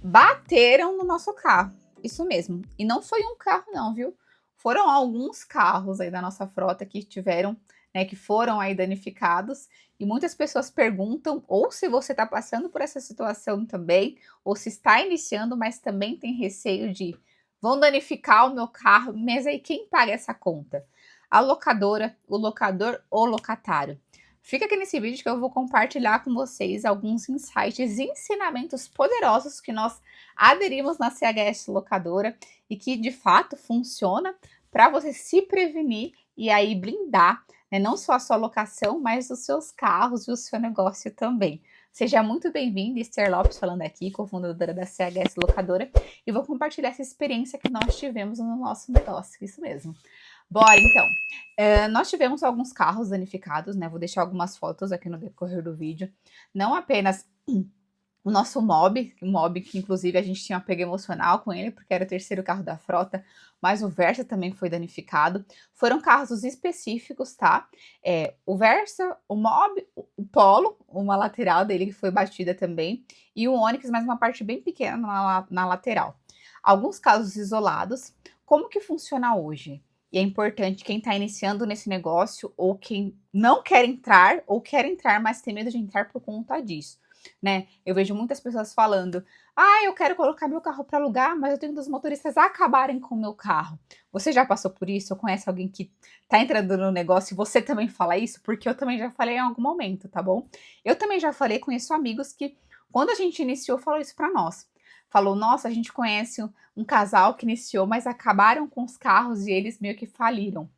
bateram no nosso carro. Isso mesmo. E não foi um carro não, viu? Foram alguns carros aí da nossa frota que tiveram, né, que foram aí danificados. E muitas pessoas perguntam ou se você está passando por essa situação também, ou se está iniciando, mas também tem receio de vão danificar o meu carro, mas aí quem paga essa conta? A locadora, o locador ou locatário? Fica aqui nesse vídeo que eu vou compartilhar com vocês alguns insights e ensinamentos poderosos que nós aderimos na CHS Locadora e que de fato funciona para você se prevenir e aí blindar, né, não só a sua locação, mas os seus carros e o seu negócio também. Seja muito bem-vindo, Esther Lopes falando aqui, cofundadora da CHS Locadora, e vou compartilhar essa experiência que nós tivemos no nosso negócio, isso mesmo. Bora então. Nós tivemos alguns carros danificados, né? Vou deixar algumas fotos aqui no decorrer do vídeo. Não apenas o nosso Mob que inclusive a gente tinha um apego emocional com ele, porque era o terceiro carro da frota, mas o Versa também foi danificado. Foram carros específicos, tá? O Versa, o Mob, o Polo, uma lateral dele que foi batida também, e o Onix, mas uma parte bem pequena na lateral. Alguns casos isolados. Como que funciona hoje? E é importante quem está iniciando nesse negócio ou quem não quer entrar ou quer entrar, mas tem medo de entrar por conta disso, né? Eu vejo muitas pessoas falando: "Ah, eu quero colocar meu carro para alugar, mas eu tenho dos motoristas acabarem com o meu carro". Você já passou por isso? Ou conhece alguém que está entrando no negócio e você também fala isso? Porque eu também já falei em algum momento, tá bom? Eu também já falei, conheço amigos que quando a gente iniciou falou isso para nós. Falou: "Nossa, a gente conhece um casal que iniciou, mas acabaram com os carros e eles meio que faliram".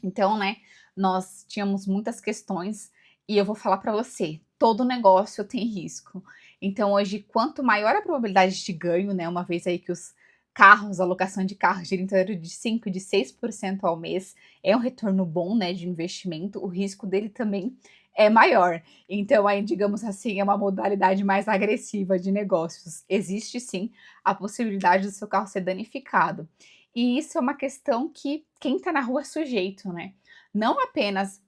Então, né, nós tínhamos muitas questões e eu vou falar para você, todo negócio tem risco. Então, hoje, quanto maior a probabilidade de ganho, né, uma vez aí que os carros, a locação de carros gira em torno de 5, de 6% ao mês, é um retorno bom, né, de investimento, o risco dele também é maior. Então, aí, digamos assim, é uma modalidade mais agressiva de negócios. Existe sim a possibilidade do seu carro ser danificado. E isso é uma questão que quem está na rua é sujeito, né? Não apenas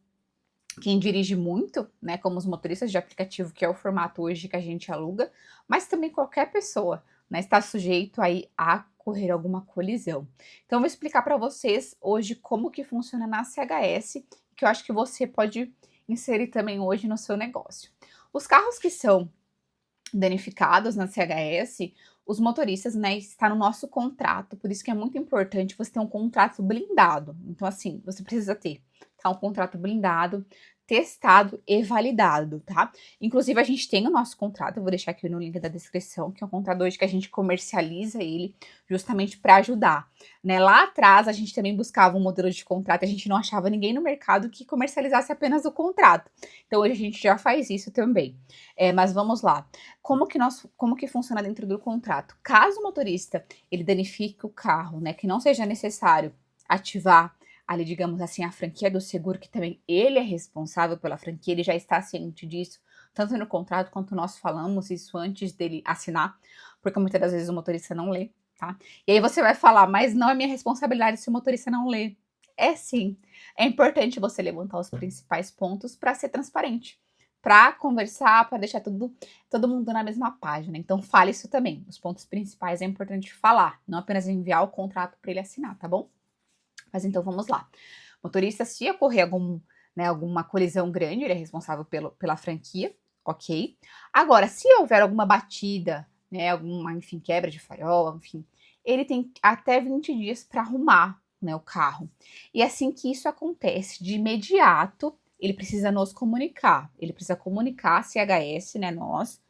quem dirige muito, né, como os motoristas de aplicativo, que é o formato hoje que a gente aluga, mas também qualquer pessoa, né, está sujeito aí a correr alguma colisão. Então, eu vou explicar para vocês hoje como que funciona na CHS, que eu acho que você pode inserir também hoje no seu negócio. Os carros que são danificados na CHS, os motoristas, né, está no nosso contrato, por isso que é muito importante você ter um contrato blindado. Então, assim, você precisa ter, tá, um contrato blindado, testado e validado, tá? Inclusive, a gente tem o nosso contrato, eu vou deixar aqui no link da descrição, que é um contrato hoje que a gente comercializa ele justamente para ajudar, né? Lá atrás, a gente também buscava um modelo de contrato, a gente não achava ninguém no mercado que comercializasse apenas o contrato. Então, hoje a gente já faz isso também. Mas vamos lá. Como que funciona dentro do contrato? Caso o motorista ele danifique o carro, né, que não seja necessário ativar ali, digamos assim, a franquia do seguro, que também ele é responsável pela franquia, ele já está ciente disso, tanto no contrato quanto nós falamos isso antes dele assinar, porque muitas das vezes o motorista não lê, tá? E aí você vai falar, mas não é minha responsabilidade se o motorista não lê. É sim. É importante você levantar os principais pontos para ser transparente, para conversar, para deixar todo mundo na mesma página. Então, fale isso também. Os pontos principais é importante falar, não apenas enviar o contrato para ele assinar, tá bom? Mas então vamos lá. Motorista, se ocorrer alguma colisão grande, ele é responsável pela franquia, ok? Agora, se houver alguma batida, né, alguma, enfim, quebra de farol, enfim, ele tem até 20 dias para arrumar, né, o carro. E assim que isso acontece, de imediato, ele precisa nos comunicar. Ele precisa comunicar a CHS, né, nós,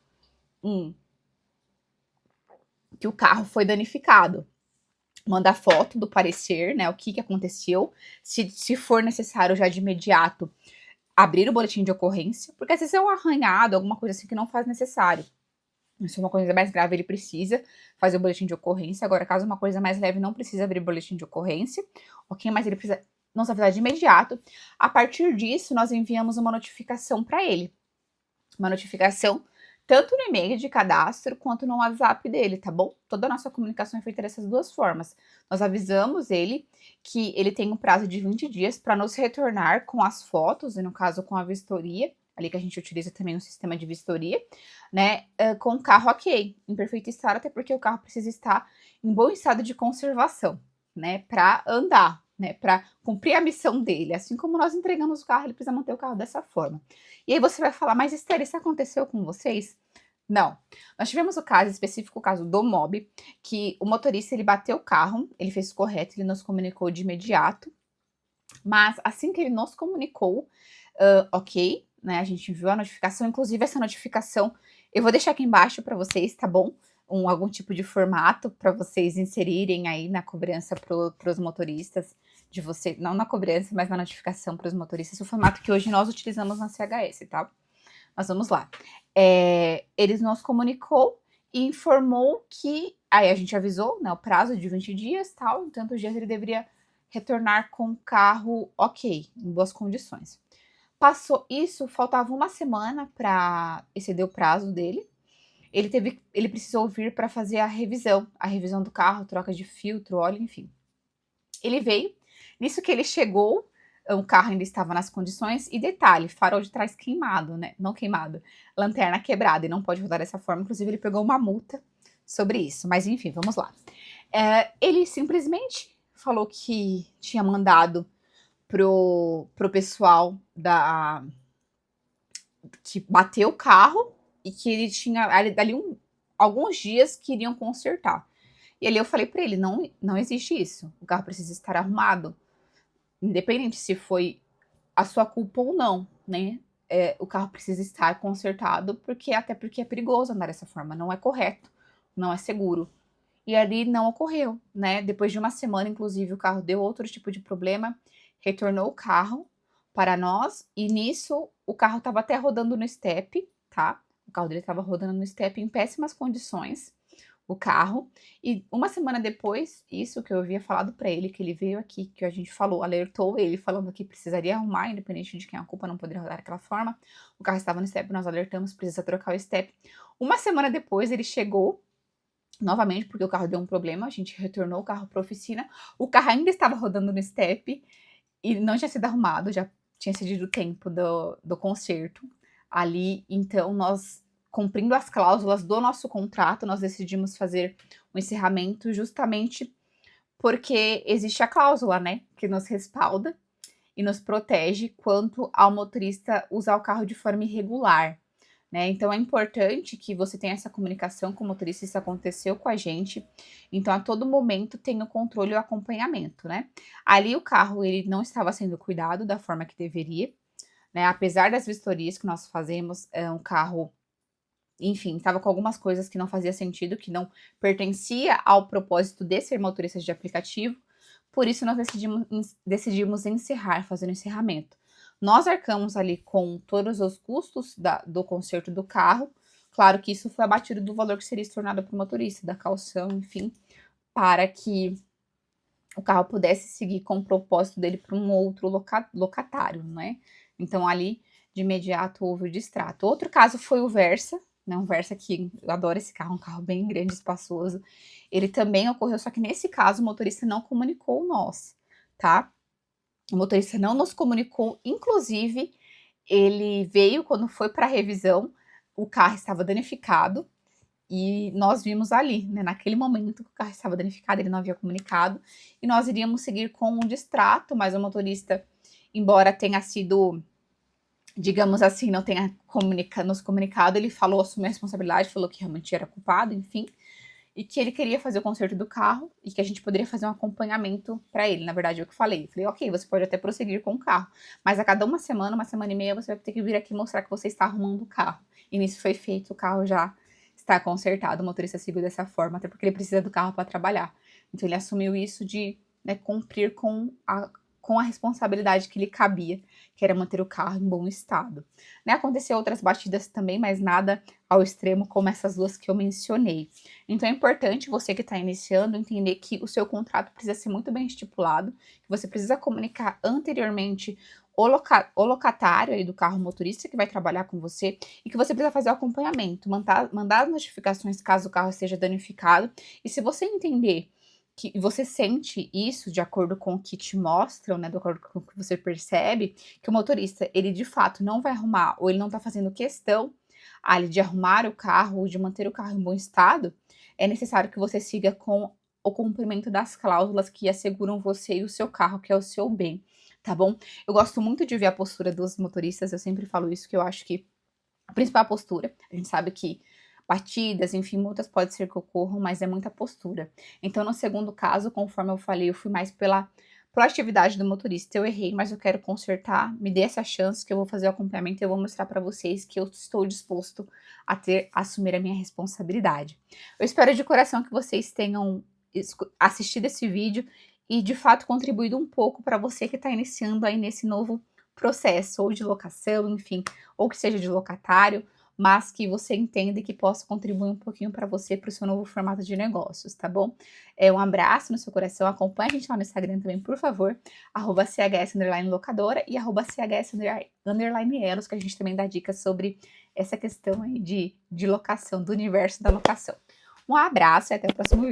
que o carro foi danificado. Manda foto do parecer, né, o que aconteceu. Se for necessário já de imediato abrir o boletim de ocorrência, porque às vezes é um arranhado, alguma coisa assim que não faz necessário. Se é uma coisa mais grave, ele precisa fazer o boletim de ocorrência. Agora, caso uma coisa mais leve, não precisa abrir o boletim de ocorrência, ok? Mas ele precisa nos avisar de imediato. A partir disso, nós enviamos uma notificação para ele. Uma notificação tanto no e-mail de cadastro quanto no WhatsApp dele, tá bom? Toda a nossa comunicação é feita dessas duas formas. Nós avisamos ele que ele tem um prazo de 20 dias para nos retornar com as fotos, e no caso com a vistoria, ali que a gente utiliza também no sistema de vistoria, né, com o carro ok, em perfeito estado, até porque o carro precisa estar em bom estado de conservação, né, para andar, né, para cumprir a missão dele. Assim como nós entregamos o carro, ele precisa manter o carro dessa forma. E aí você vai falar, mas Esther, isso aconteceu com vocês? Não. Nós tivemos o caso específico, o caso do Mob, que o motorista ele bateu o carro, ele fez o correto, ele nos comunicou de imediato, mas assim que ele nos comunicou, ok, né, a gente viu a notificação, inclusive essa notificação eu vou deixar aqui embaixo para vocês, tá bom? Algum tipo de formato para vocês inserirem aí na cobrança para os motoristas de você, não na cobrança, mas na notificação para os motoristas, o formato que hoje nós utilizamos na CHS, tá? Mas vamos lá. Eles nos comunicou e informou que, aí a gente avisou, né, o prazo de 20 dias, tal, em tantos dias ele deveria retornar com o carro ok, em boas condições. Passou isso, faltava uma semana para exceder o prazo dele. Ele precisou vir para fazer a revisão do carro, troca de filtro, óleo, enfim. Ele veio, nisso que ele chegou, o carro ainda estava nas condições, e detalhe, farol de trás queimado, né? Não queimado, lanterna quebrada, e não pode rodar dessa forma. Inclusive, ele pegou uma multa sobre isso. Mas enfim, vamos lá. Ele simplesmente falou que tinha mandado pro pessoal que bateu o carro e que ele tinha ali alguns dias que iriam consertar. E ali eu falei para ele, não existe isso. O carro precisa estar arrumado, independente se foi a sua culpa ou não, né? O carro precisa estar consertado, até porque é perigoso andar dessa forma, não é correto, não é seguro. E ali não ocorreu, né? Depois de uma semana, inclusive, o carro deu outro tipo de problema, retornou o carro para nós, e nisso o carro estava até rodando no step, tá? O carro dele estava rodando no step em péssimas condições, o carro. E uma semana depois, isso que eu havia falado para ele, que ele veio aqui, que a gente falou, alertou ele, falando que precisaria arrumar, independente de quem a culpa, não poderia rodar daquela forma. O carro estava no step, nós alertamos, precisa trocar o step. Uma semana depois, ele chegou novamente, porque o carro deu um problema, a gente retornou o carro para a oficina, o carro ainda estava rodando no step e não tinha sido arrumado, já tinha cedido o tempo do conserto ali, então nós, cumprindo as cláusulas do nosso contrato, nós decidimos fazer o encerramento justamente porque existe a cláusula, né, que nos respalda e nos protege quanto ao motorista usar o carro de forma irregular, né? Então é importante que você tenha essa comunicação com o motorista, isso aconteceu com a gente. Então a todo momento tem o controle e o acompanhamento, né? Ali o carro ele não estava sendo cuidado da forma que deveria, né? Apesar das vistorias que nós fazemos, um carro, enfim, estava com algumas coisas que não fazia sentido, que não pertencia ao propósito de ser motorista de aplicativo. Por isso nós decidimos encerrar, fazer o encerramento. Nós arcamos ali com todos os custos do conserto do carro. Claro que isso foi abatido do valor que seria estornado para o motorista, da caução, enfim, para que o carro pudesse seguir com o propósito dele para um outro locatário, né? Então ali de imediato houve o distrato. Outro caso foi o Versa, né? Um Versa que eu adoro esse carro, um carro bem grande, espaçoso. Ele também ocorreu, só que nesse caso o motorista não comunicou nós, tá? O motorista não nos comunicou, inclusive ele veio quando foi para a revisão, o carro estava danificado e nós vimos ali, né, naquele momento que o carro estava danificado, ele não havia comunicado e nós iríamos seguir com um distrato, mas o motorista, embora tenha sido, digamos assim, não tenha nos comunicado, ele falou, assumiu a responsabilidade, falou que realmente era culpado, enfim, e que ele queria fazer o conserto do carro e que a gente poderia fazer um acompanhamento para ele. Na verdade, eu que falei. Eu falei, ok, você pode até prosseguir com o carro, mas a cada uma semana e meia, você vai ter que vir aqui mostrar que você está arrumando o carro. E nisso foi feito, o carro já está consertado, o motorista seguiu dessa forma, até porque ele precisa do carro para trabalhar. Então ele assumiu isso de, né, cumprir com a responsabilidade que lhe cabia, que era manter o carro em bom estado. Né, aconteceu outras batidas também, mas nada ao extremo como essas duas que eu mencionei. Então é importante você que está iniciando entender que o seu contrato precisa ser muito bem estipulado, que você precisa comunicar anteriormente o locatário aí do carro motorista que vai trabalhar com você e que você precisa fazer o acompanhamento, mandar as notificações caso o carro esteja danificado. E se você entender que você sente isso de acordo com o que te mostram, né, de acordo com o que você percebe, que o motorista, ele de fato não vai arrumar ou ele não tá fazendo questão ali de arrumar o carro ou de manter o carro em bom estado, é necessário que você siga com o cumprimento das cláusulas que asseguram você e o seu carro, que é o seu bem, tá bom? Eu gosto muito de ver a postura dos motoristas, eu sempre falo isso, que eu acho que a principal postura, a gente sabe que batidas, enfim, multas pode ser que ocorram, mas é muita postura. Então, no segundo caso, conforme eu falei, eu fui mais pela proatividade do motorista. Eu errei, mas eu quero consertar. Me dê essa chance que eu vou fazer o acompanhamento e eu vou mostrar para vocês que eu estou disposto a assumir a minha responsabilidade. Eu espero de coração que vocês tenham assistido esse vídeo e de fato contribuído um pouco para você que está iniciando aí nesse novo processo, ou de locação, enfim, ou que seja de locatário, mas que você entenda e que possa contribuir um pouquinho para você, para o seu novo formato de negócios, tá bom? Um abraço no seu coração, acompanhe a gente lá no Instagram também, por favor, @chs_locadora e @chs_elos, que a gente também dá dicas sobre essa questão aí de locação, do universo da locação. Um abraço e até o próximo vídeo.